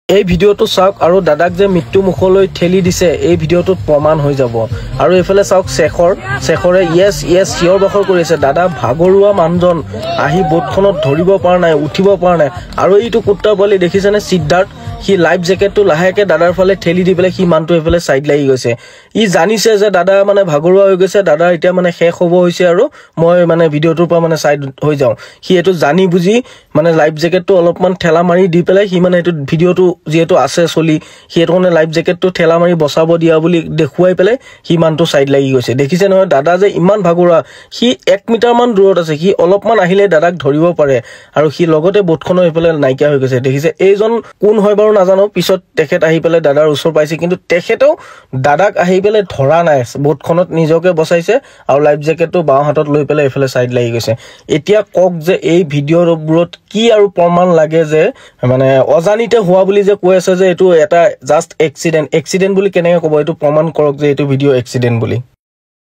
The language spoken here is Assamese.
এই ভিডিওটো চাওক আৰু দাদাক যে মৃত্যু মুখলৈ ঠেলি দিছে এই ভিডিওটোত প্ৰমাণ হৈ যাব আৰু এফালে চাওক শেখৰে ইয়েস হিয়ৰ বখৰ কৰিছে দাদা ভাগৰুৱা মানুহজন আহি বোটখনত ধৰিব পৰা নাই উঠিব পৰা নাই আৰু এইটো কুত্তা বলি দেখিছেনে সিদ্ধাৰ্থ হি লাইফ জ্যাকেটটো লাহেকে দাদাৰ ফালে ঠেলি দি পেলাই হি মানটো এফালে সাইড লাগি গৈছে ই জানিছে যে দাদা মানে ভাগৰুৱা হৈ গৈছে দাদা এতিয়া মানে শেষ হ'ব হৈছে আৰু মই মানে ভিডিওটোৰ পৰা মানে সাইড হৈ যাও হি এটো জানি বুজি মানে লাইফ জ্যাকেটটো অলপমান ঠেলা মাৰি দি পেলাই হি মানে এটো ভিডিওটো যেটো আছে চলি হেতোনে লাইফ জ্যাকেটটো ঠেলা মাৰি বসাব দিয়া বুলি দেখুৱাই পেলাই হি মানটো সাইড লাগি গৈছে দেখিছে নহয় দাদা যে ইমান ভাগৰুৱা হি 1 মিটাৰ মান দূৰত আছে হি অলপমান আহিলে দাদাক ধৰিব পাৰে আৰু হি লগতে বোটখনৰ এফালে নাইকিয়া হৈ গৈছে দেখিছে এইজন কোন হয় বাৰু নাজানো পিছত তেখেত আহি পেলাই দাদাৰ ওচৰ পাইছে কিন্তু তেখেতেও দাদাক আহি পেলাই ধৰা নাই বোটখনত নিজকে বচাইছে আৰু লাইফ জ্যাকেটটো বাও হাতত লৈ পেলাই এফালে সাইড লাগি গৈছে এতিয়া কক যে এই ভিডিওবোৰত কি আৰু প্ৰমাণ লাগে যে মানে অজানিতে হোৱা বুলি যে কৈ আছে যে এটো এটা জাস্ট এক্সিডেন্ট বুলি কেনেকৈ ক'ব এটো প্ৰমাণ কৰক যে এটো ভিডিও এক্সিডেন্ট বুলি